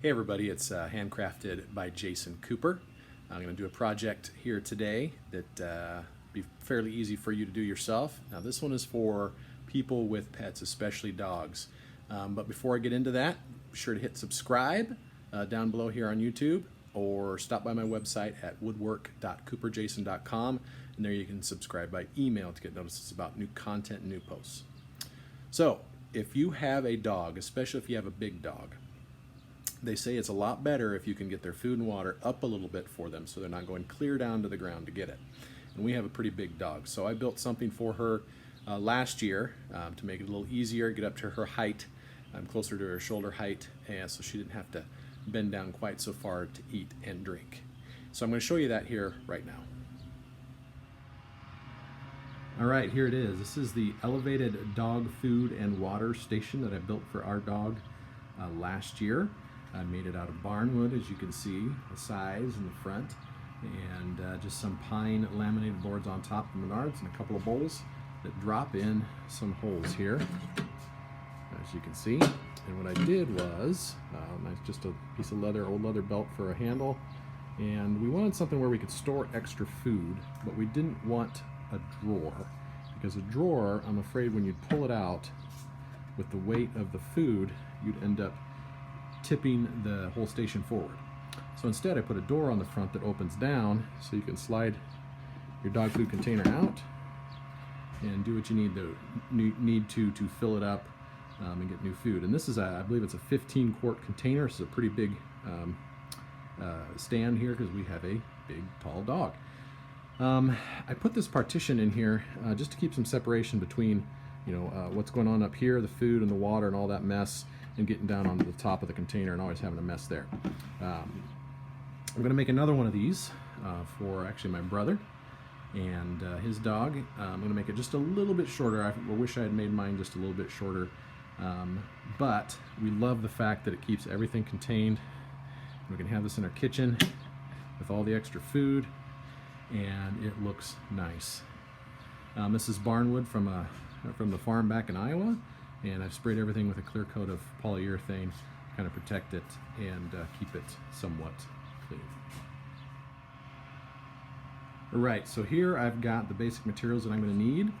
Hey everybody, it's handcrafted by Jason Cooper. I'm going to do a project here today that be fairly easy for you to do yourself. Now this one is for people with pets, especially dogs. But before I get into that, be sure to hit subscribe down below here on YouTube, or stop by my website at woodwork.cooperjason.com, and there you can subscribe by email to get notices about new content and new posts. So if you have a dog, especially if you have a big dog, they say it's a lot better if you can get their food and water up a little bit for them so they're not going clear down to the ground to get it. And we have a pretty big dog, so I built something for her last year to make it a little easier, get up to her height, closer to her shoulder height, and so she didn't have to bend down quite so far to eat and drink. So I'm going to show you that here right now. All right, here it is. This is the elevated dog food and water station that I built for our dog last year. I made it out of barnwood, as you can see, the sides in the front, and just some pine laminated boards on top of Menards, and a couple of bowls that drop in some holes here, as you can see. And what I did was, just a piece of leather, old leather belt for a handle, and we wanted something where we could store extra food, but we didn't want a drawer, because a drawer, I'm afraid when you'd pull it out with the weight of the food, you'd end up tipping the whole station forward. So instead I put a door on the front that opens down so you can slide your dog food container out and do what you need to fill it up and get new food. And this is, I believe it's a 15-quart container. This is a pretty big stand here because we have a big, tall dog. I put this partition in here just to keep some separation between what's going on up here, the food and the water and all that mess, and getting down onto the top of the container and always having a mess there. I'm going to make another one of these for actually my brother and his dog. I'm going to make it just a little bit shorter. I wish I had made mine just a little bit shorter, but we love the fact that it keeps everything contained. We can have this in our kitchen with all the extra food, and it looks nice. This is barnwood from the farm back in Iowa, and I've sprayed everything with a clear coat of polyurethane to kind of protect it and keep it somewhat clean. All right, so here I've got the basic materials that I'm going to need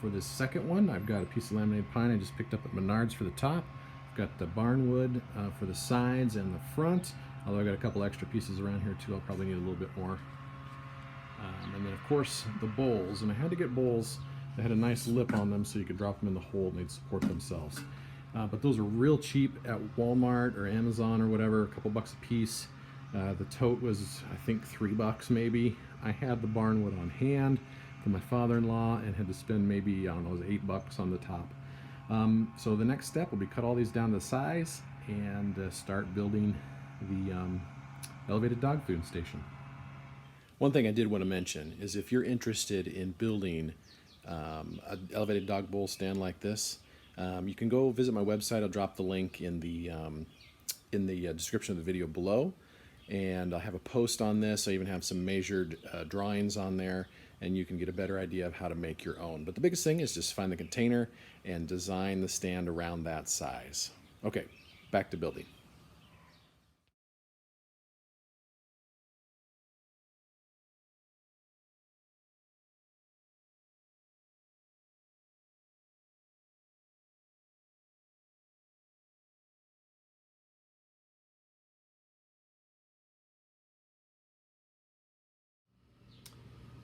for this second one. I've got a piece of laminated pine I just picked up at Menards for the top. I've got the barnwood for the sides and the front, although I've got a couple extra pieces around here too. I'll probably need a little bit more. And then of course the bowls, and I had to get bowls that had a nice lip on them so you could drop them in the hole and they'd support themselves. But those are real cheap at Walmart or Amazon or whatever, a couple bucks a piece. The tote was, I think, $3 maybe. I had the barnwood on hand for my father-in-law and had to spend maybe, I don't know, it was $8 on the top. So the next step will be cut all these down to size and start building the elevated dog food station. One thing I did want to mention is if you're interested in building an elevated dog bowl stand like this, you can go visit my website. I'll drop the link in the description of the video below, and I'll have a post on this. I even have some measured drawings on there, and you can get a better idea of how to make your own. But the biggest thing is just find the container and design the stand around that size. Okay, back to building.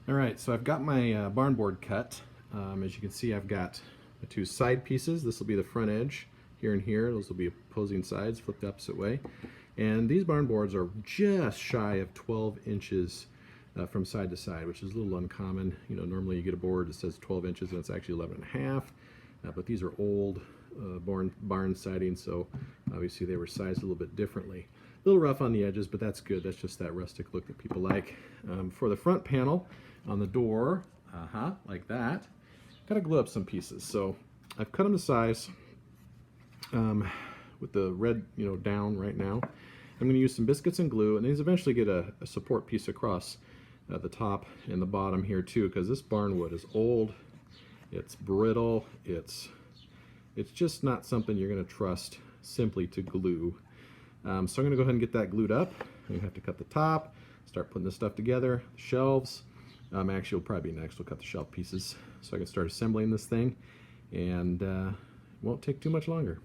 All right, so I've got my barn board cut. As you can see, I've got the two side pieces. This will be the front edge here and here. Those will be opposing sides, flipped the opposite way. And these barn boards are just shy of 12 inches from side to side, which is a little uncommon. Normally you get a board that says 12 inches and it's actually 11.5. But these are old barn sidings, so obviously they were sized a little bit differently. A little rough on the edges, but that's good. That's just that rustic look that people like. For the front panel on the door, like that, gotta glue up some pieces. So I've cut them to size with the red, down right now. I'm going to use some biscuits and glue, and these eventually get a support piece across the top and the bottom here too, because this barnwood is old, it's brittle, it's just not something you're going to trust simply to glue. So I'm going to go ahead and get that glued up. I'm going to have to cut the top, start putting this stuff together, the shelves. Actually, will probably be next. We'll cut the shelf pieces so I can start assembling this thing, and it won't take too much longer.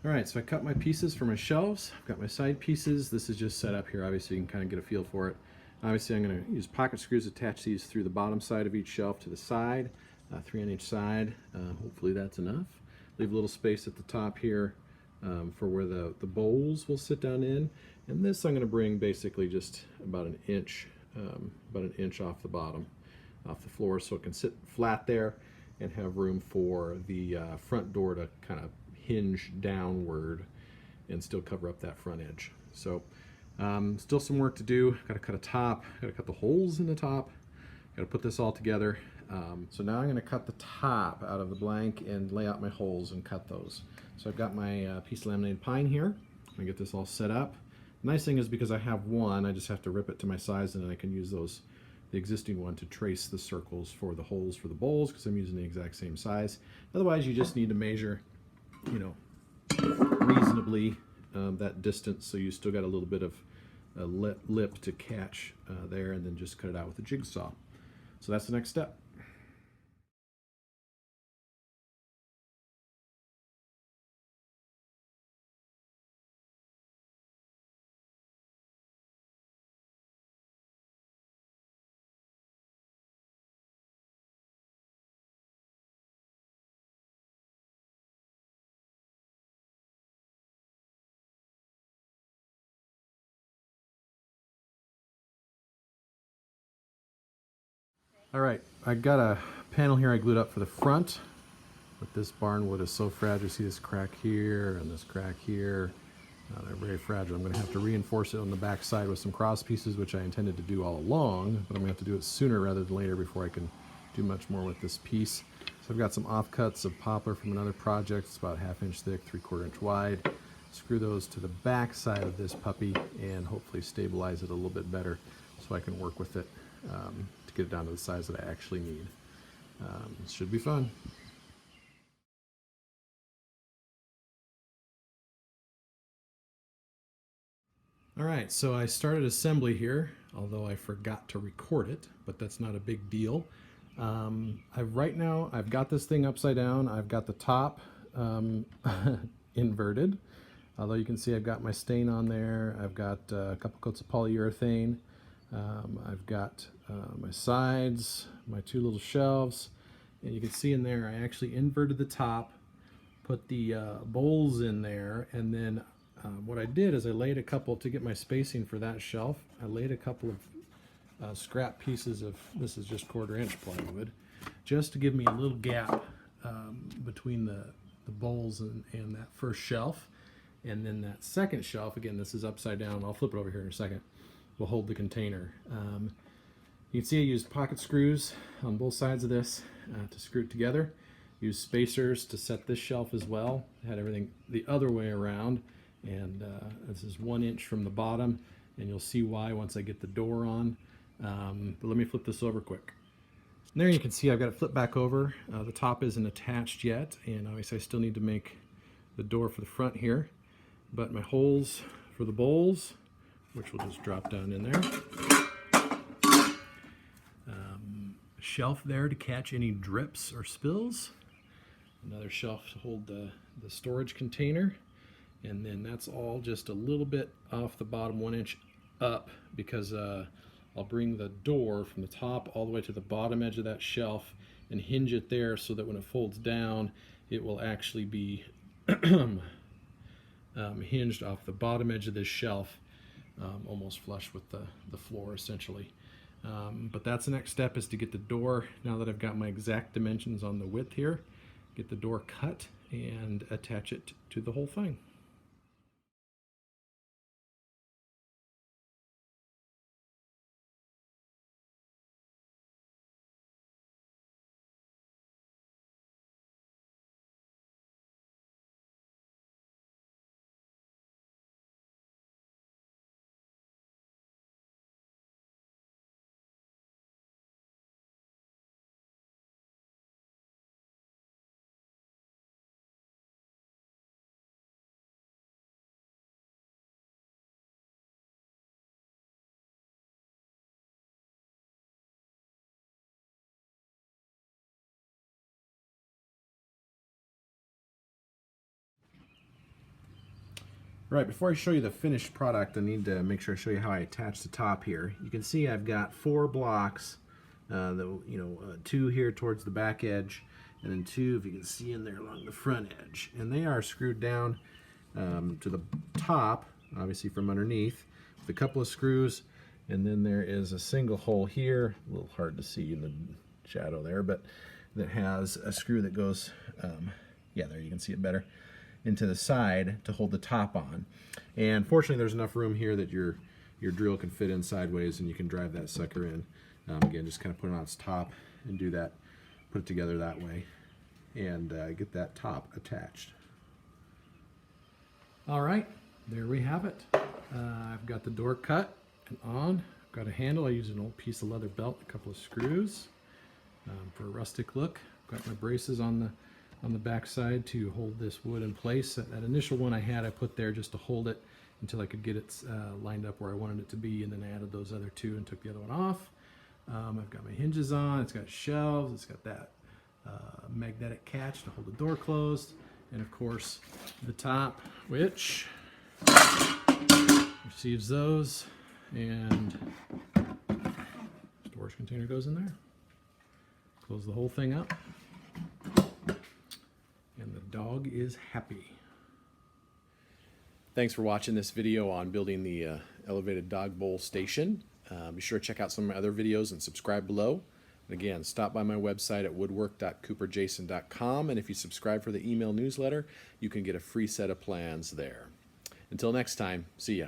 All right, so I cut my pieces for my shelves. I've got my side pieces. This is just set up here. Obviously, you can kind of get a feel for it. Obviously, I'm going to use pocket screws to attach these through the bottom side of each shelf to the side, 3 on each side. Hopefully that's enough. Leave a little space at the top here for where the bowls will sit down in. And this I'm going to bring basically just about an inch off the bottom, off the floor, so it can sit flat there and have room for the front door to kind of hinge downward and still cover up that front edge. So still some work to do. Got to cut a top, got to cut the holes in the top, got to put this all together. So now I'm going to cut the top out of the blank and lay out my holes and cut those. So I've got my piece of laminated pine here. I'm going to get this all set up. Nice thing is because I have one, I just have to rip it to my size, and then I can use the existing one to trace the circles for the holes for the bowls, because I'm using the exact same size. Otherwise, you just need to measure, you know, reasonably that distance, so you still got a little bit of a lip to catch there, and then just cut it out with a jigsaw. So that's the next step. All right, I got a panel here I glued up for the front, but this barn wood is so fragile. See this crack here and this crack here. They're very fragile. I'm going to have to reinforce it on the back side with some cross pieces, which I intended to do all along, but I'm going to have to do it sooner rather than later before I can do much more with this piece. So I've got some offcuts of poplar from another project. It's about 1/2 inch thick, 3/4 inch wide. Screw those to the back side of this puppy and hopefully stabilize it a little bit better so I can work with it to get it down to the size that I actually need. It should be fun. All right, so I started assembly here, although I forgot to record it, but that's not a big deal. Right now, I've got this thing upside down. I've got the top inverted, although you can see I've got my stain on there. I've got a couple coats of polyurethane. I've got my sides, my 2 little shelves, and you can see in there I actually inverted the top, put the bowls in there, and then what I did is I laid a couple, to get my spacing for that shelf, I laid a couple of scrap pieces of, this is just 1/4 inch plywood, just to give me a little gap between the bowls and that first shelf. And then that second shelf, again, this is upside down, I'll flip it over here in a second, will hold the container. You can see I used pocket screws on both sides of this to screw it together. Use spacers to set this shelf as well. Had everything the other way around, and this is 1 inch from the bottom, and you'll see why once I get the door on. But let me flip this over quick. And there you can see I've got it flipped back over. The top isn't attached yet, and obviously I still need to make the door for the front here. But my holes for the bowls, which will just drop down in there. Shelf there to catch any drips or spills. Another shelf to hold the storage container. And then that's all just a little bit off the bottom, 1 inch up, because I'll bring the door from the top all the way to the bottom edge of that shelf and hinge it there so that when it folds down, it will actually be hinged off the bottom edge of this shelf, almost flush with the floor essentially. But that's the next step, is to get the door, now that I've got my exact dimensions on the width here, get the door cut and attach it to the whole thing. Right, before I show you the finished product, I need to make sure I show you how I attach the top here. You can see I've got 4 blocks, two here towards the back edge, and then 2, if you can see in there, along the front edge. And they are screwed down to the top, obviously from underneath, with a couple of screws, and then there is a single hole here, a little hard to see in the shadow there, but that has a screw that goes, yeah, there you can see it better, into the side to hold the top on. And fortunately there's enough room here that your drill can fit in sideways and you can drive that sucker in. Again, just kind of put it on its top and do that, put it together that way, and get that top attached. All right, there we have it. I've got the door cut and on. I've got a handle. I use an old piece of leather belt, a couple of screws for a rustic look. I've got my braces on the back side to hold this wood in place. That initial one I had, I put there just to hold it until I could get it lined up where I wanted it to be, and then I added those other 2 and took the other one off. I've got my hinges on, it's got shelves, it's got that magnetic catch to hold the door closed, and of course the top, which receives those, and storage container goes in there. Close the whole thing up, and the dog is happy. Thanks for watching this video on building the elevated dog bowl station. Be sure to check out some of my other videos and subscribe below. And again, stop by my website at woodwork.cooperjason.com, and if you subscribe for the email newsletter, you can get a free set of plans there. Until next time, see ya.